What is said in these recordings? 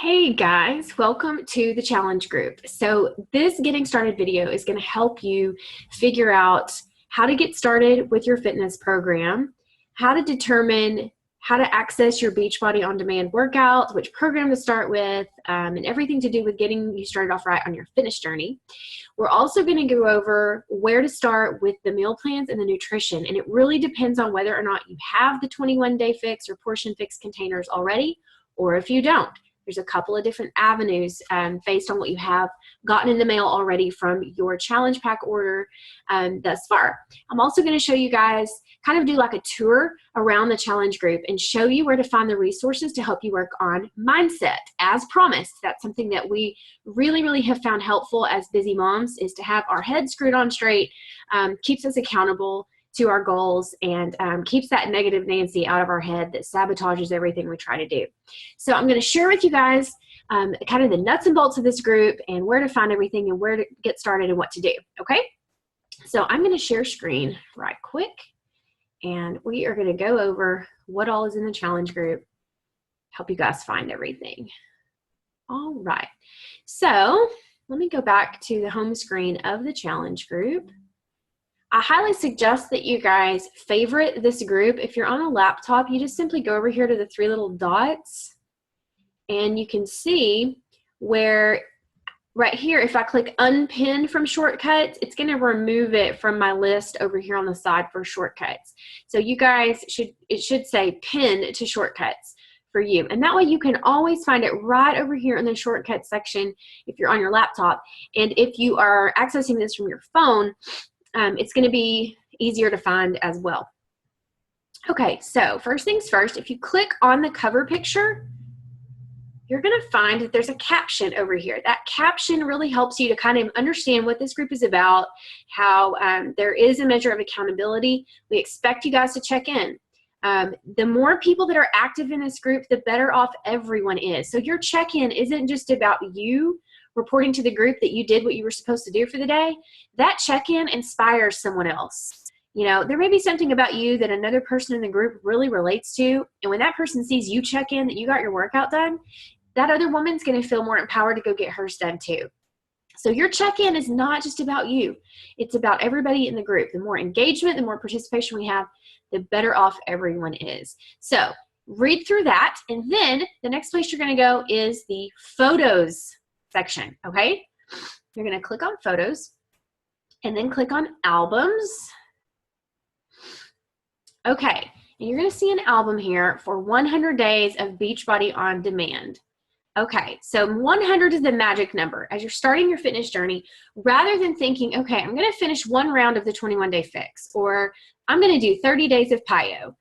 Hey guys, welcome to the challenge group. So this getting started video is going to help you figure out how to get started with your fitness program, how to determine how to access your Beachbody On Demand workouts, which program to start with, and everything to do with getting you started off right on your fitness journey. We're also going to go over where to start with the meal plans and the nutrition, and it really depends on whether or not you have the 21-day fix or portion fix containers already, or if you don't. There's a couple of different avenues based on what you have gotten in the mail already from your challenge pack order thus far. I'm also going to show you guys, kind of do like a tour around the challenge group and show you where to find the resources to help you work on mindset. As promised, that's something that we really have found helpful as busy moms, is to have our heads screwed on straight, keeps us accountable to our goals, and keeps that negative Nancy out of our head that sabotages everything we try to do. So I'm going to share with you guys kind of the nuts and bolts of this group and where to find everything and where to get started and what to do, okay? So I'm going to share screen right quick, and we are going to go over what all is in the challenge group, help you guys find everything. All right, so let me go back to the home screen of the challenge group. I highly suggest that you guys favorite this group. If you're on a laptop, you just simply go over here to the three little dots, and you can see where right here, if I click unpin from shortcuts, it's going to remove it from my list over here on the side for shortcuts. So you guys it should say pin to shortcuts for you. And that way you can always find it right over here in the shortcuts section if you're on your laptop. And if you are accessing this from your phone, it's going to be easier to find as well. Okay, so first things first, if you click on the cover picture, you're going to find that there's a caption over here. That caption really helps you to kind of understand what this group is about, how there is a measure of accountability. We expect you guys to check in. The more people that are active in this group, the better off everyone is. So your check-in isn't just about you reporting to the group that you did what you were supposed to do for the day. That check-in inspires someone else. You know, there may be something about you that another person in the group really relates to, and when that person sees you check in that you got your workout done, that other woman's going to feel more empowered to go get hers done too. So your check-in is not just about you. It's about everybody in the group. The more engagement, the more participation we have, the better off everyone is. So read through that, and then the next place you're going to go is the photos section, okay? You're going to click on photos and then click on albums. Okay, and you're going to see an album here for 100 days of Beachbody On Demand. Okay, so 100 is the magic number. As you're starting your fitness journey, rather than thinking, okay, I'm going to finish one round of the 21-day fix, or I'm going to do 30 days of PiYo,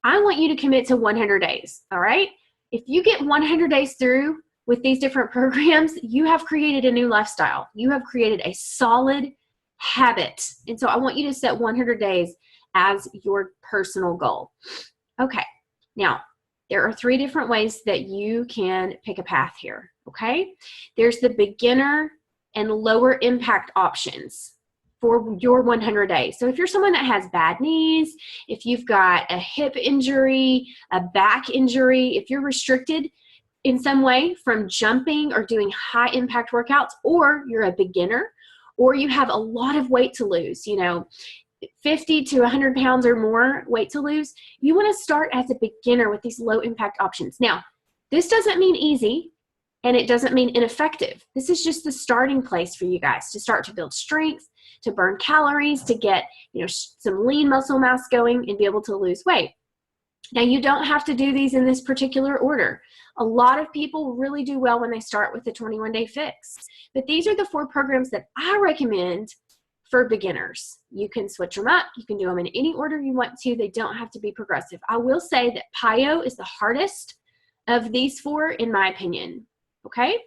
I want you to commit to 100 days, all right? If you get 100 days through with these different programs, you have created a new lifestyle. You have created a solid habit. And so I want you to set 100 days as your personal goal. Okay, now there are three different ways that you can pick a path here, okay? There's the beginner and lower impact options for your 100 days. So if you're someone that has bad knees, if you've got a hip injury, a back injury, if you're restricted in some way from jumping or doing high impact workouts, or you're a beginner, or you have a lot of weight to lose, you know, 50 to 100 pounds or more weight to lose, you want to start as a beginner with these low impact options. Now, this doesn't mean easy, and it doesn't mean ineffective. This is just the starting place for you guys to start to build strength, to burn calories, to get, you know, some lean muscle mass going and be able to lose weight. Now, you don't have to do these in this particular order. A lot of people really do well when they start with the 21-day fix. But these are the 4 programs that I recommend for beginners. You can switch them up. You can do them in any order you want to. They don't have to be progressive. I will say that PiYo is the hardest of these 4 in my opinion. Okay?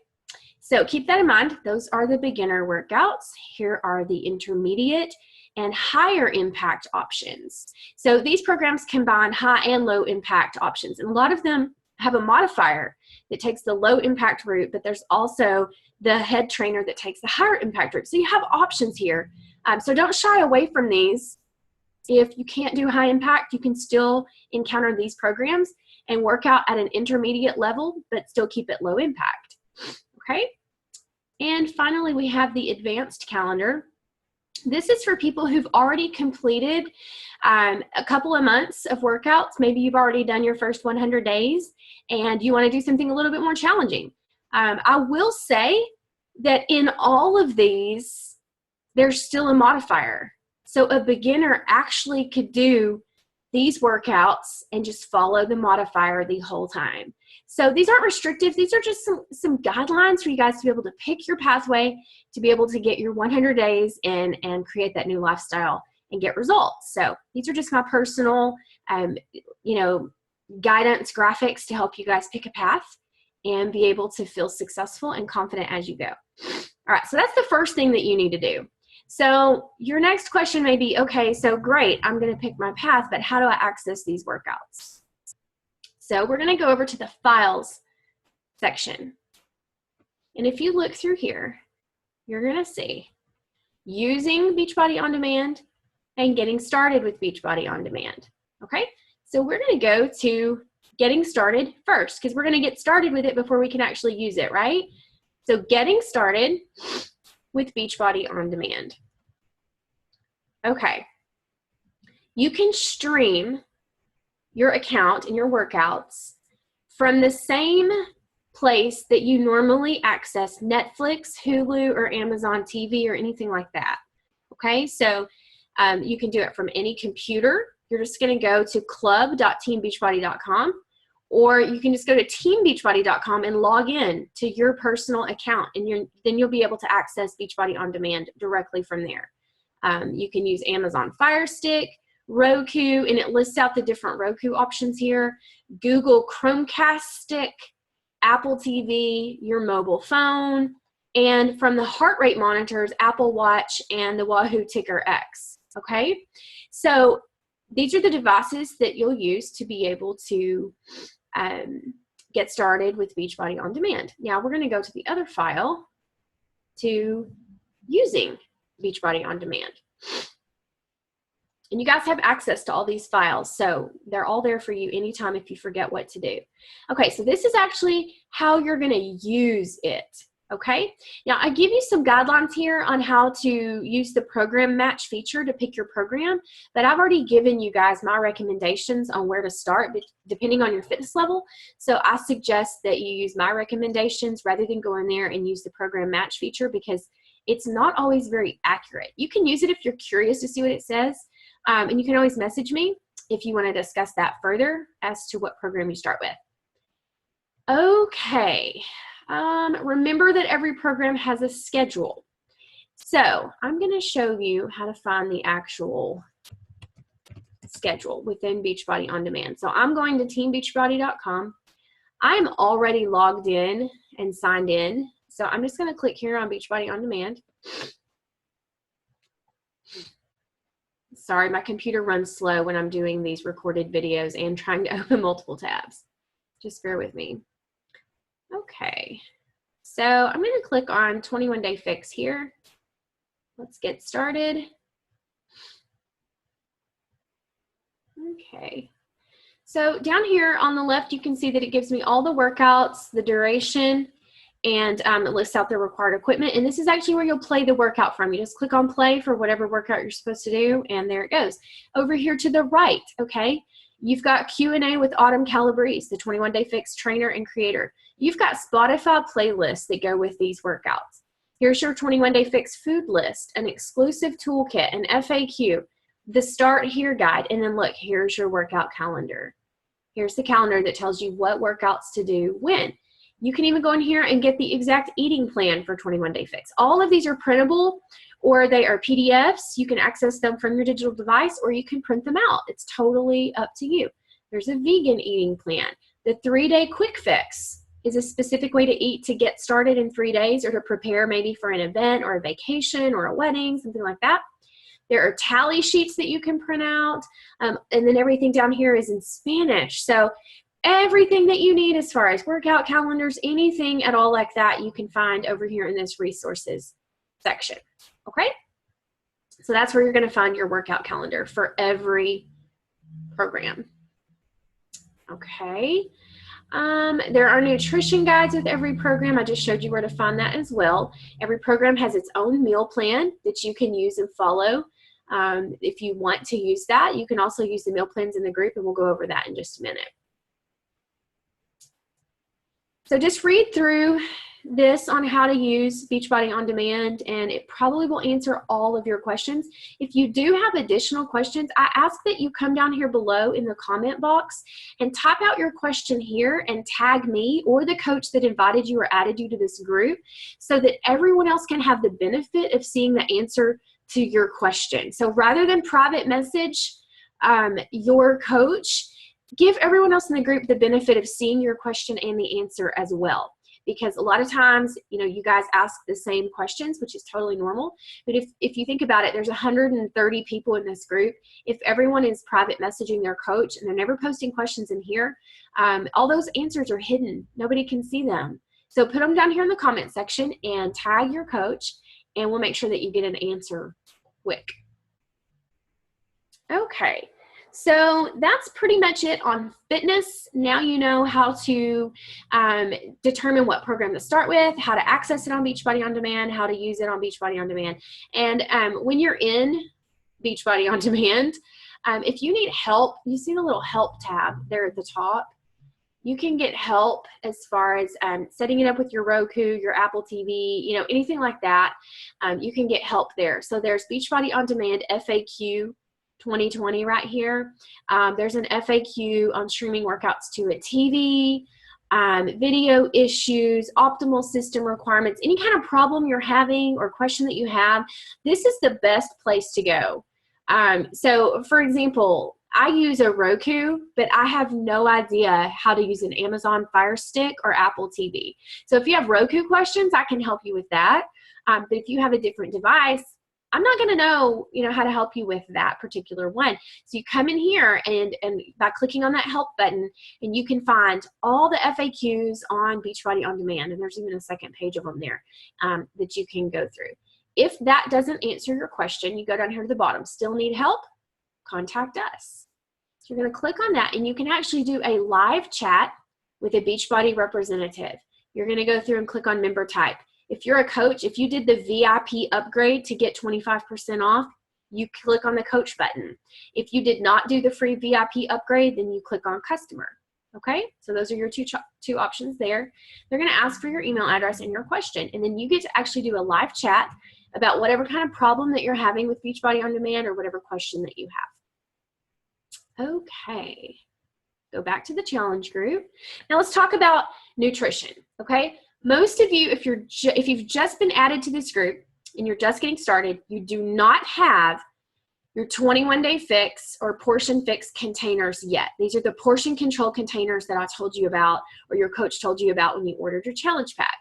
So keep that in mind. Those are the beginner workouts. Here are the intermediate and higher impact options. So these programs combine high and low impact options, and a lot of them have a modifier that takes the low impact route, but there's also the head trainer that takes the higher impact route. So you have options here. So don't shy away from these. If you can't do high impact, you can still encounter these programs and work out at an intermediate level, but still keep it low impact. Okay. And finally, we have the advanced calendar. This is for people who've already completed a couple of months of workouts. Maybe you've already done your first 100 days and you want to do something a little bit more challenging. I will say that in all of these, there's still a modifier. So a beginner actually could do these workouts and just follow the modifier the whole time. So these aren't restrictive. These are just some guidelines for you guys to be able to pick your pathway, to be able to get your 100 days in and create that new lifestyle and get results. So these are just my personal, guidance graphics to help you guys pick a path and be able to feel successful and confident as you go. All right, so that's the first thing that you need to do. So your next question may be, okay, so great, I'm going to pick my path, but how do I access these workouts? So we're going to go over to the files section. And if you look through here, you're going to see using Beachbody On Demand and getting started with Beachbody On Demand. Okay, so we're going to go to getting started first because we're going to get started with it before we can actually use it, right? So getting started with Beachbody On Demand. Okay, you can stream your account and your workouts from the same place that you normally access Netflix, Hulu, or Amazon TV or anything like that. Okay, so you can do it from any computer. You're just going to go to club.teambeachbody.com, or you can just go to teambeachbody.com and log in to your personal account, and then you'll be able to access Beachbody On Demand directly from there. You can use Amazon Fire Stick, Roku, and it lists out the different Roku options here, Google Chromecast Stick, Apple TV, your mobile phone, and from the heart rate monitors, Apple Watch and the Wahoo Ticker X, okay? So these are the devices that you'll use to be able to get started with Beachbody On Demand. Now we're gonna go to the other file to using Beachbody On Demand. And you guys have access to all these files, so they're all there for you anytime if you forget what to do. Okay, so this is actually how you're going to use it, okay? Now, I give you some guidelines here on how to use the program match feature to pick your program, but I've already given you guys my recommendations on where to start depending on your fitness level. So I suggest that you use my recommendations rather than go in there and use the program match feature because it's not always very accurate. You can use it if you're curious to see what it says. And you can always message me if you want to discuss that further as to what program you start with. Okay, remember that every program has a schedule. So I'm going to show you how to find the actual schedule within Beachbody On Demand. So I'm going to teambeachbody.com. I'm already logged in and signed in. So I'm just going to click here on Beachbody On Demand. Sorry, my computer runs slow when I'm doing these recorded videos and trying to open multiple tabs. Just bear with me. Okay, so I'm going to click on 21 Day Fix here. Let's get started. Okay, so down here on the left, you can see that it gives me all the workouts, the duration, and it lists out the required equipment. And this is actually where you'll play the workout from. You just click on play for whatever workout you're supposed to do, and there it goes. Over here to the right, okay, you've got Q&A with Autumn Calabrese, the 21 Day Fix trainer and creator. You've got Spotify playlists that go with these workouts. Here's your 21 Day Fix food list, an exclusive toolkit, an FAQ, the Start Here guide, and then look, here's your workout calendar. Here's the calendar that tells you what workouts to do when. You can even go in here and get the exact eating plan for 21 Day Fix. All of these are printable or they are PDFs. You can access them from your digital device or you can print them out. It's totally up to you. There's a vegan eating plan. The 3-day quick fix is a specific way to eat to get started in 3 days or to prepare maybe for an event or a vacation or a wedding, something like that. There are tally sheets that you can print out, and then everything down here is in Spanish. So everything that you need as far as workout calendars, anything at all like that, you can find over here in this resources section, okay? So that's where you're gonna find your workout calendar for every program. Okay, There are nutrition guides with every program. I just showed you where to find that as well. Every program has its own meal plan that you can use and follow. If you want to use that, you can also use the meal plans in the group, and we'll go over that in just a minute. So just read through this on how to use Beachbody On Demand, and it probably will answer all of your questions. If you do have additional questions, I ask that you come down here below in the comment box and type out your question here and tag me or the coach that invited you or added you to this group so that everyone else can have the benefit of seeing the answer to your question. So rather than private message your coach, give everyone else in the group the benefit of seeing your question and the answer as well. Because a lot of times, you know, you guys ask the same questions, which is totally normal. But if you think about it, there's 130 people in this group. If everyone is private messaging their coach and they're never posting questions in here, all those answers are hidden. Nobody can see them. So put them down here in the comment section and tag your coach, and we'll make sure that you get an answer quick. Okay. So that's pretty much it on fitness. Now you know how to determine what program to start with, how to access it on Beachbody On Demand, how to use it on Beachbody On Demand. And when you're in Beachbody On Demand, if you need help, you see the little help tab there at the top. You can get help as far as setting it up with your Roku, your Apple TV, you know, anything like that. You can get help there. So there's Beachbody On Demand FAQ 2020 right here. There's an FAQ on streaming workouts to a TV, video issues, optimal system requirements, any kind of problem you're having or question that you have. This is the best place to go. So for example, I use a Roku, but I have no idea how to use an Amazon Fire Stick or Apple TV. So if you have Roku questions, I can help you with that. But if you have a different device, I'm not going to know, you know, how to help you with that particular one. So you come in here and by clicking on that help button, and you can find all the FAQs on Beachbody On Demand, and there's even a second page of them there that you can go through. If that doesn't answer your question, you go down here to the bottom. Still need help? Contact us. So you're going to click on that, and you can actually do a live chat with a Beachbody representative. You're going to go through and click on member type. If you're a coach, if you did the VIP upgrade to get 25% off, you click on the coach button. If you did not do the free VIP upgrade, then you click on customer. Okay, so those are your two options there. They're going to ask for your email address and your question, and then you get to actually do a live chat about whatever kind of problem that you're having with Beachbody On Demand or whatever question that you have. Okay, go back to the challenge group. Now let's talk about nutrition, okay? Most of you, if you've just been added to this group and you're just getting started, you do not have your 21-day fix or portion fix containers yet. These are the portion control containers that I told you about or your coach told you about when you ordered your challenge pack.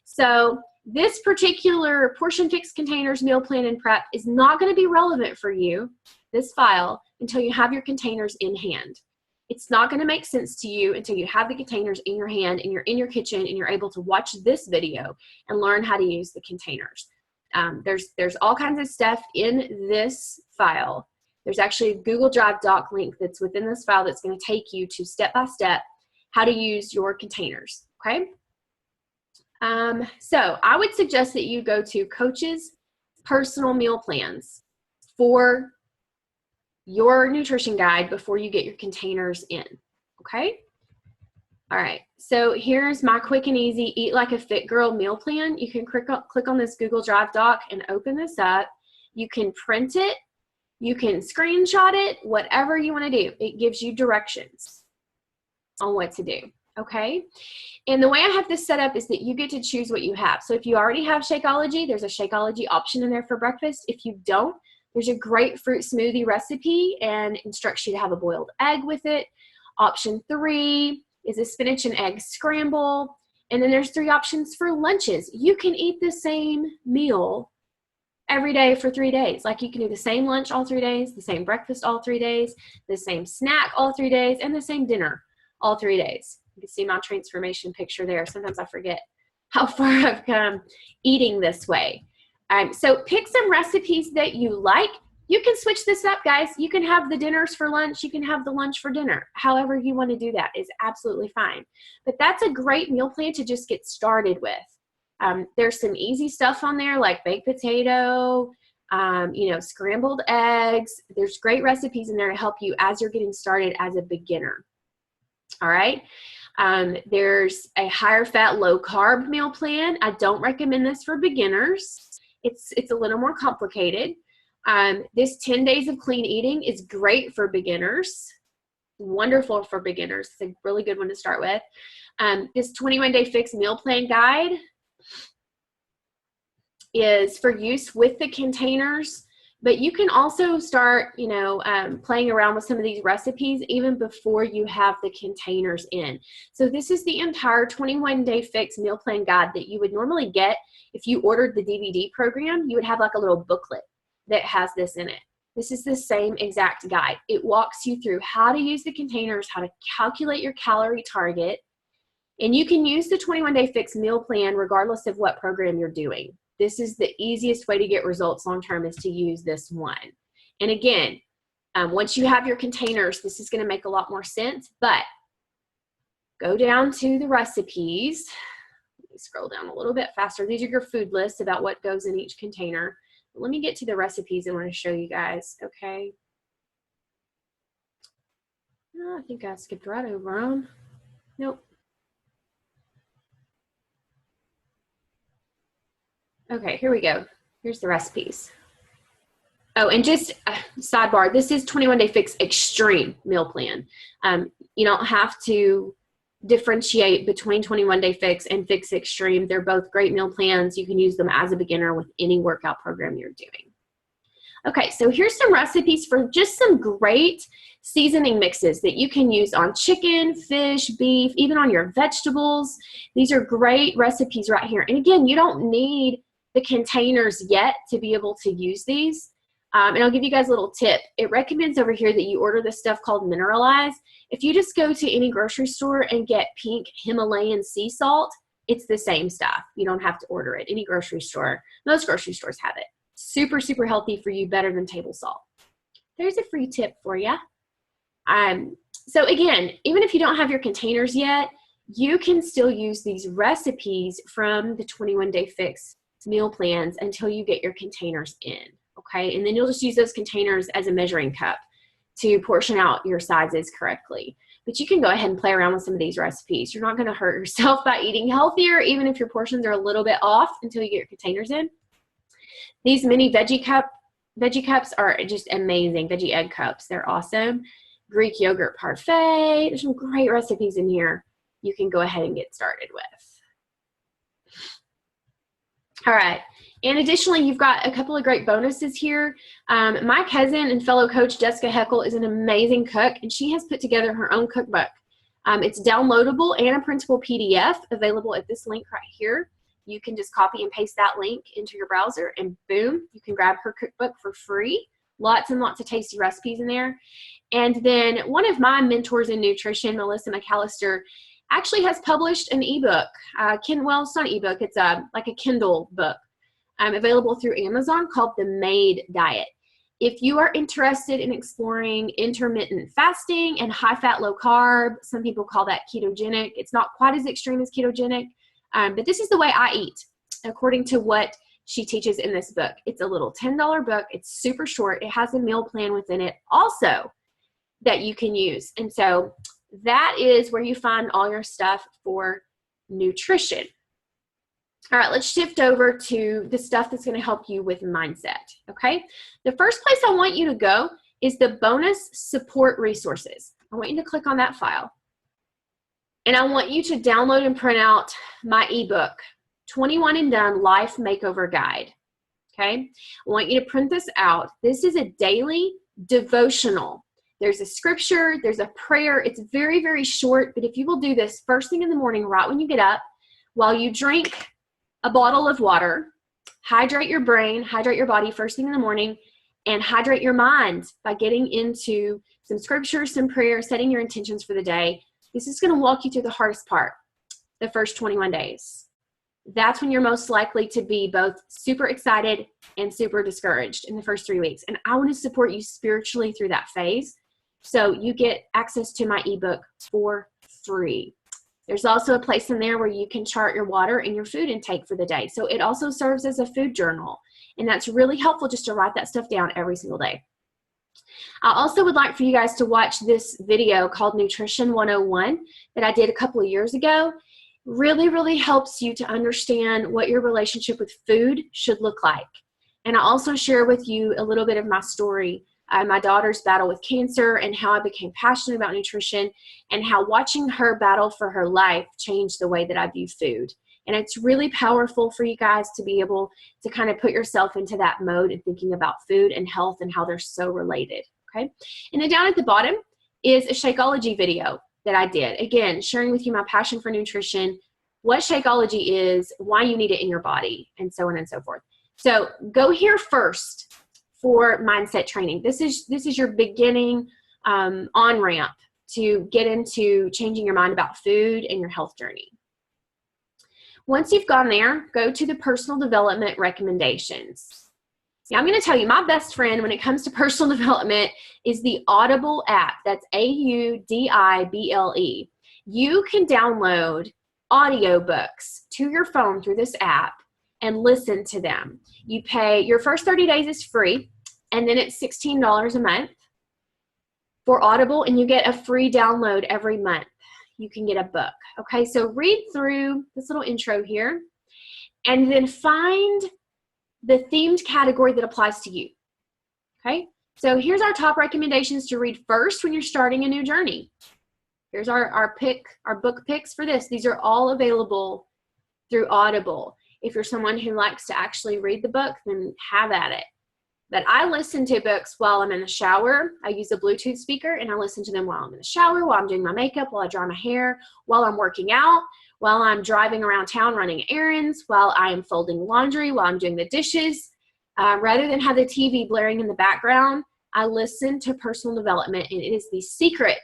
So this particular portion fix containers meal plan and prep is not going to be relevant for you, this file, until you have your containers in hand. It's not going to make sense to you until you have the containers in your hand and you're in your kitchen and you're able to watch this video and learn how to use the containers. There's all kinds of stuff in this file. There's actually a Google Drive doc link that's within this file that's going to take you to step-by-step how to use your containers, okay? So I would suggest that you go to Coach's Personal Meal Plans for your nutrition guide before you get your containers in, okay? All right, so here's my quick and easy Eat Like a Fit Girl meal plan. You can click on this Google Drive doc and open this up. You can print it, you can screenshot it, whatever you want to do. It gives you directions on what to do, okay? And the way I have this set up is that you get to choose what you have. So if you already have Shakeology, there's a Shakeology option in there for breakfast. If you don't, there's a grapefruit smoothie recipe and instructs you to have a boiled egg with it. Option 3 is a spinach and egg scramble. And then there's 3 options for lunches. You can eat the same meal every day for 3 days. Like you can do the same lunch all 3 days, the same breakfast all 3 days, the same snack all 3 days, and the same dinner all 3 days. You can see my transformation picture there. Sometimes I forget how far I've come eating this way. So pick some recipes that you like, You can switch this up, guys. You can have the dinners for lunch. You can have the lunch for dinner. However you want to do that is absolutely fine. But that's a great meal plan to just get started with. There's some easy stuff on there like baked potato, scrambled eggs. There's great recipes in there to help you as you're getting started as a beginner. All right. There's a higher fat, low carb meal plan. I don't recommend this for beginners. It's a little more complicated. This 10 days of clean eating is great for beginners. Wonderful for beginners. It's a really good one to start with. This 21-day fix meal plan guide is for use with the containers, but you can also start, playing around with some of these recipes even before you have the containers in. So this is the entire 21-day fix meal plan guide that you would normally get if you ordered the DVD program. You would have like a little booklet that has this in it. This is the same exact guide. It walks you through how to use the containers, how to calculate your calorie target, and you can use the 21-day fix meal plan regardless of what program you're doing. This is the easiest way to get results long-term, is to use this one. And again, once you have your containers, this is going to make a lot more sense, but go down to the recipes. Let me scroll down a little bit faster. These are your food lists about what goes in each container. Let me get to the recipes I want to show you guys, okay? Oh, I think I skipped right over them. Nope. Okay, here we go. Here's the recipes. Oh, and just sidebar, this is 21-day fix extreme meal plan. You don't have to differentiate between 21-day fix and fix extreme. They're both great meal plans. You can use them as a beginner with any workout program you're doing. Okay, so here's some recipes for just some great seasoning mixes that you can use on chicken, fish, beef, even on your vegetables. These are great recipes right here. And again, you don't need the containers yet to be able to use these. And I'll give you guys a little tip. It recommends over here that you order this stuff called Mineralize. If you just go to any grocery store and get pink Himalayan sea salt, it's the same stuff. You don't have to order it. Any grocery store, most grocery stores have it. Super, super healthy for you, better than table salt. There's a free tip for you. So again, even if you don't have your containers yet, you can still use these recipes from the 21-day fix meal plans until you get your containers in. Okay, and then you'll just use those containers as a measuring cup to portion out your sizes correctly. But you can go ahead and play around with some of these recipes. You're not going to hurt yourself by eating healthier, even if your portions are a little bit off, until you get your containers in. These mini veggie cups are just amazing. Veggie egg cups, they're awesome. Greek yogurt parfait. There's some great recipes in here you can go ahead and get started with. All right. And additionally, you've got a couple of great bonuses here. My cousin and fellow coach, Jessica Heckel, is an amazing cook, and she has put together her own cookbook. It's downloadable and a printable PDF available at this link right here. You can just copy and paste that link into your browser, and boom, you can grab her cookbook for free. Lots and lots of tasty recipes in there. And then one of my mentors in nutrition, Melissa McAllister, actually has published an ebook. Well, it's not an ebook. It's like a Kindle book. Available through Amazon, called The Made Diet. If you are interested in exploring intermittent fasting and high-fat, low-carb, some people call that ketogenic. It's not quite as extreme as ketogenic, but this is the way I eat, according to what she teaches in this book. It's a little $10 book. It's super short. It has a meal plan within it also that you can use. And so that is where you find all your stuff for nutrition. All right, let's shift over to the stuff that's going to help you with mindset, okay? The first place I want you to go is the bonus support resources. I want you to click on that file. And I want you to download and print out my ebook, 21 and Done Life Makeover Guide, okay? I want you to print this out. This is a daily devotional. There's a scripture, there's a prayer. It's very, very short, but if you will do this first thing in the morning, right when you get up, while you drink a bottle of water, hydrate your brain, hydrate your body first thing in the morning, and hydrate your mind by getting into some scripture, some prayer, setting your intentions for the day. This is going to walk you through the hardest part, the first 21 days. that's when you're most likely to be both super excited and super discouraged in the first 3 weeks. And I want to support you spiritually through that phase. So you get access to my ebook for free. There's also a place in there where you can chart your water and your food intake for the day. So it also serves as a food journal. And that's really helpful just to write that stuff down every single day. I also would like for you guys to watch this video called Nutrition 101 that I did a couple of years ago. Really, really helps you to understand what your relationship with food should look like. And I also share with you a little bit of my story, my daughter's battle with cancer, and how I became passionate about nutrition, and how watching her battle for her life changed the way that I view food. And it's really powerful for you guys to be able to kind of put yourself into that mode and thinking about food and health and how they're so related, okay? And then down at the bottom is a Shakeology video that I did. Again, sharing with you my passion for nutrition, what Shakeology is, why you need it in your body, and so on and so forth. So go here first for mindset training. This is your beginning on-ramp to get into changing your mind about food and your health journey. Once you've gone there, go to the personal development recommendations. Now, I'm going to tell you, my best friend when it comes to personal development is the Audible app. That's Audible. You can download audiobooks to your phone through this app and listen to them. You pay, your first 30 days is free, and then it's $16 a month for Audible, and you get a free download every month. You can get a book. Okay, so read through this little intro here, and then find the themed category that applies to you. Okay, so here's our top recommendations to read first when you're starting a new journey. Here's our book picks for this. These are all available through Audible. If you're someone who likes to actually read the book, then have at it. But I listen to books while I'm in the shower. I use a Bluetooth speaker, and I listen to them while I'm in the shower, while I'm doing my makeup, while I dry my hair, while I'm working out, while I'm driving around town running errands, while I am folding laundry, while I'm doing the dishes. Rather than have the TV blaring in the background, I listen to personal development, and it is the secret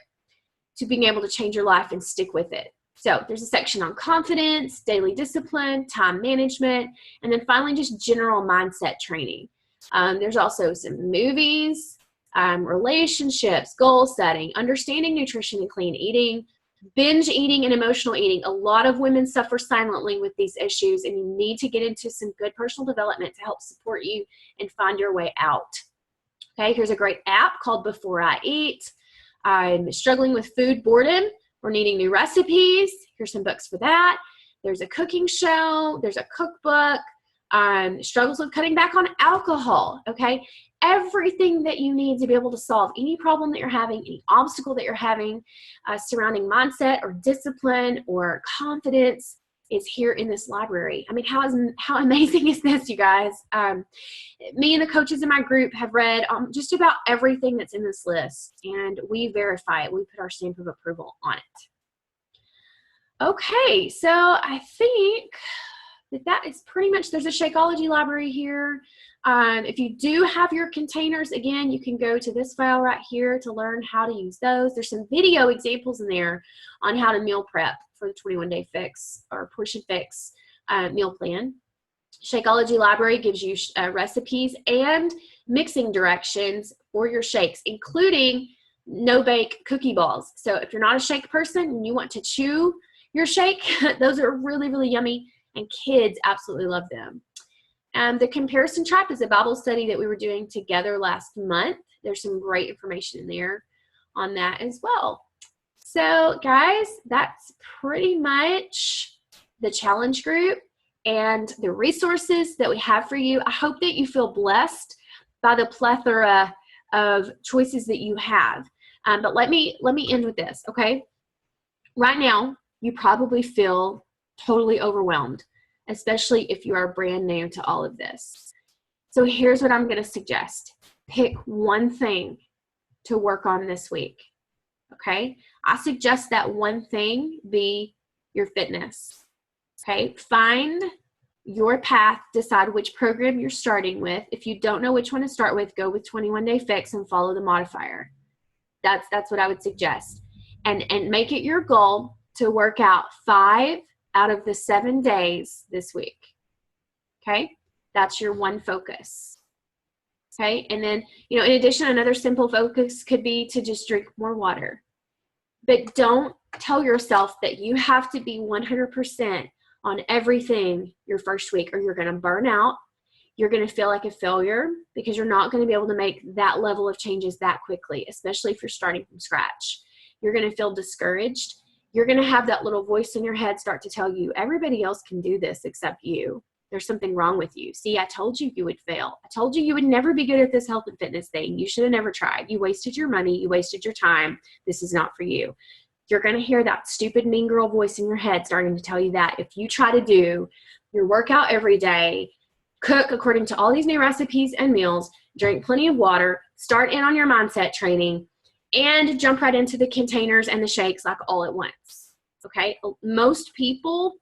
to being able to change your life and stick with it. So there's a section on confidence, daily discipline, time management, and then finally just general mindset training. There's also some movies, relationships, goal setting, understanding nutrition and clean eating, binge eating and emotional eating. A lot of women suffer silently with these issues, and you need to get into some good personal development to help support you and find your way out. Okay, here's a great app called Before I Eat. I'm struggling with food boredom or needing new recipes. Here's some books for that. There's a cooking show. There's a cookbook. Struggles with cutting back on alcohol, okay? Everything that you need to be able to solve any problem that you're having, any obstacle that you're having surrounding mindset or discipline or confidence is here in this library. I mean, how amazing is this, you guys? Me and the coaches in my group have read just about everything that's in this list, and we verify it. We put our stamp of approval on it. Okay, so I think that is pretty much, there's a Shakeology library here. If you do have your containers, again, you can go to this file right here to learn how to use those. There's some video examples in there on how to meal prep for the 21-day fix or portion fix meal plan. Shakeology library gives you recipes and mixing directions for your shakes, including no-bake cookie balls. So if you're not a shake person and you want to chew your shake, those are really, really yummy, and kids absolutely love them. The comparison trap is a Bible study that we were doing together last month. There's some great information in there on that as well. So guys, that's pretty much the challenge group and the resources that we have for you. I hope that you feel blessed by the plethora of choices that you have. But let me end with this, okay? Right now, you probably feel totally overwhelmed, especially if you are brand new to all of this. So here's what I'm going to suggest. Pick one thing to work on this week, okay? I suggest that one thing be your fitness, okay? Find your path, decide which program you're starting with. If you don't know which one to start with, go with 21 Day Fix and follow the modifier. That's what I would suggest. And make it your goal to work out 5 out of the 7 days this week. Okay? That's your one focus. Okay? And then, in addition, another simple focus could be to just drink more water. But don't tell yourself that you have to be 100% on everything your first week, or you're going to burn out. You're going to feel like a failure because you're not going to be able to make that level of changes that quickly, especially if you're starting from scratch. You're going to feel discouraged. You're going to have that little voice in your head start to tell you, everybody else can do this except you. There's something wrong with you. See, I told you you would fail. I told you you would never be good at this health and fitness thing. You should have never tried. You wasted your money. You wasted your time. This is not for you. You're going to hear that stupid mean girl voice in your head starting to tell you that if you try to do your workout every day, cook according to all these new recipes and meals, drink plenty of water, start in on your mindset training, and jump right into the containers and the shakes like all at once. Okay? Most people,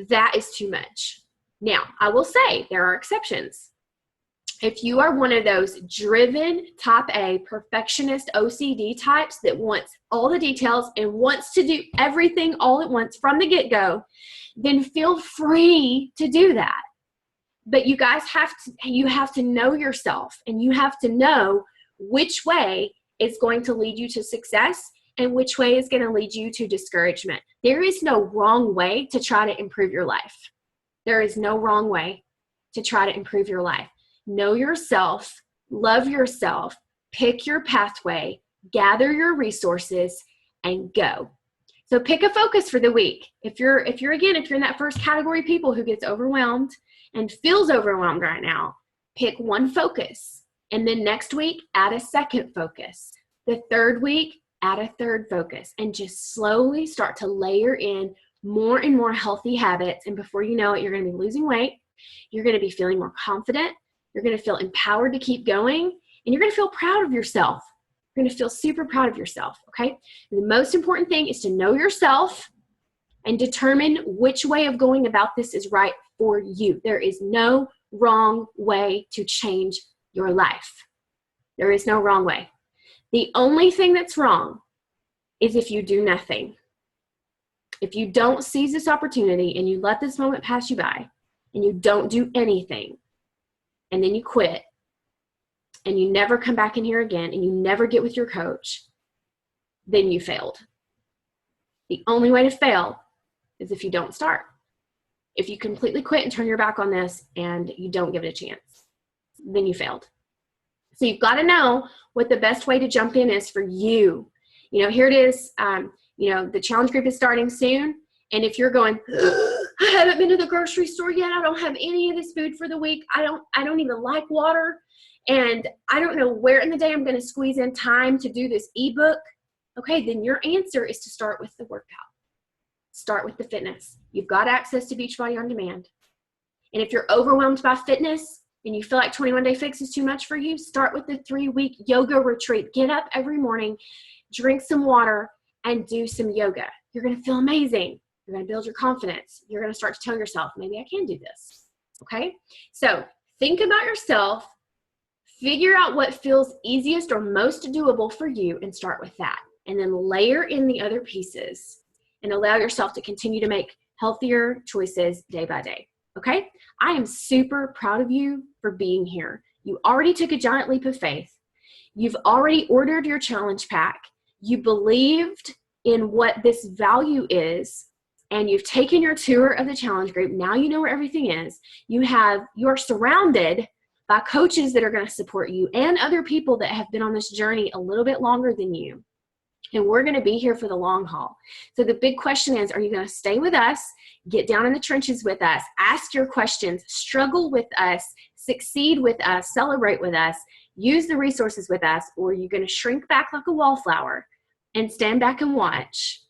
that is too much. Now, I will say there are exceptions. If you are one of those driven, type A, perfectionist OCD types that wants all the details and wants to do everything all at once from the get-go, then feel free to do that. But you guys have to know yourself, and you have to know which way is going to lead you to success and which way is going to lead you to discouragement. There is no wrong way to try to improve your life. There is no wrong way to try to improve your life. Know yourself, love yourself, pick your pathway, gather your resources, and go. So pick a focus for the week. If you're in that first category of people who gets overwhelmed and feels overwhelmed right now, pick one focus. And then next week, add a second focus. The third week, add a third focus, and just slowly start to layer in more and more healthy habits. And before you know it, you're going to be losing weight. You're going to be feeling more confident. You're going to feel empowered to keep going, and you're going to feel proud of yourself. You're going to feel super proud of yourself, okay? And the most important thing is to know yourself and determine which way of going about this is right for you. There is no wrong way to change your life. There is no wrong way. The only thing that's wrong is if you do nothing. If you don't seize this opportunity and you let this moment pass you by and you don't do anything, and then you quit, and you never come back in here again, and you never get with your coach, then you failed. The only way to fail is if you don't start. If you completely quit and turn your back on this and you don't give it a chance, then you failed. So you've got to know what the best way to jump in is for you. Here it is. The challenge group is starting soon. And if you're going, I haven't been to the grocery store yet. I don't have any of this food for the week. I don't even like water. And I don't know where in the day I'm going to squeeze in time to do this ebook. Okay, then your answer is to start with the workout. Start with the fitness. You've got access to Beachbody On Demand. And if you're overwhelmed by fitness and you feel like 21 Day Fix is too much for you, start with the 3-week yoga retreat. Get up every morning, drink some water, and do some yoga. You're going to feel amazing. You're going to build your confidence. You're going to start to tell yourself, maybe I can do this. Okay? So think about yourself. Figure out what feels easiest or most doable for you and start with that. And then layer in the other pieces and allow yourself to continue to make healthier choices day by day. Okay? I am super proud of you for being here. You already took a giant leap of faith. You've already ordered your challenge pack. You believed in what this value is, and you've taken your tour of the challenge group. Now you know where everything is. You're surrounded by coaches that are going to support you and other people that have been on this journey a little bit longer than you. And we're going to be here for the long haul. So the big question is, are you going to stay with us, get down in the trenches with us, ask your questions, struggle with us, succeed with us, celebrate with us, use the resources with us, or are you going to shrink back like a wallflower and stand back and watch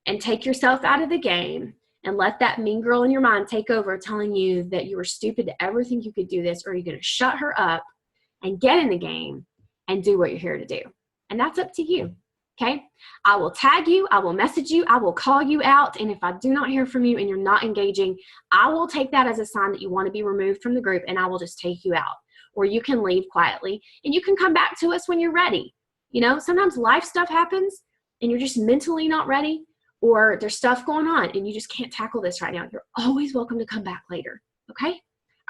and take yourself out of the game and let that mean girl in your mind take over telling you that you were stupid to ever think you could do this, or are you going to shut her up and get in the game and do what you're here to do? And that's up to you. Okay? I will tag you. I will message you. I will call you out. And if I do not hear from you and you're not engaging, I will take that as a sign that you want to be removed from the group, and I will just take you out. Or you can leave quietly and you can come back to us when you're ready. Sometimes life stuff happens and you're just mentally not ready, or there's stuff going on and you just can't tackle this right now, you're always welcome to come back later. Okay?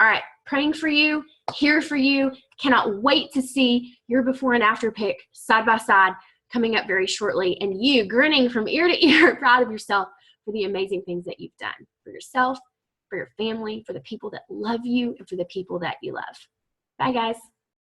All right. Praying for you, here for you. Cannot wait to see your before and after pic side by side coming up very shortly, and you grinning from ear to ear, proud of yourself for the amazing things that you've done for yourself, for your family, for the people that love you, and for the people that you love. Bye, guys.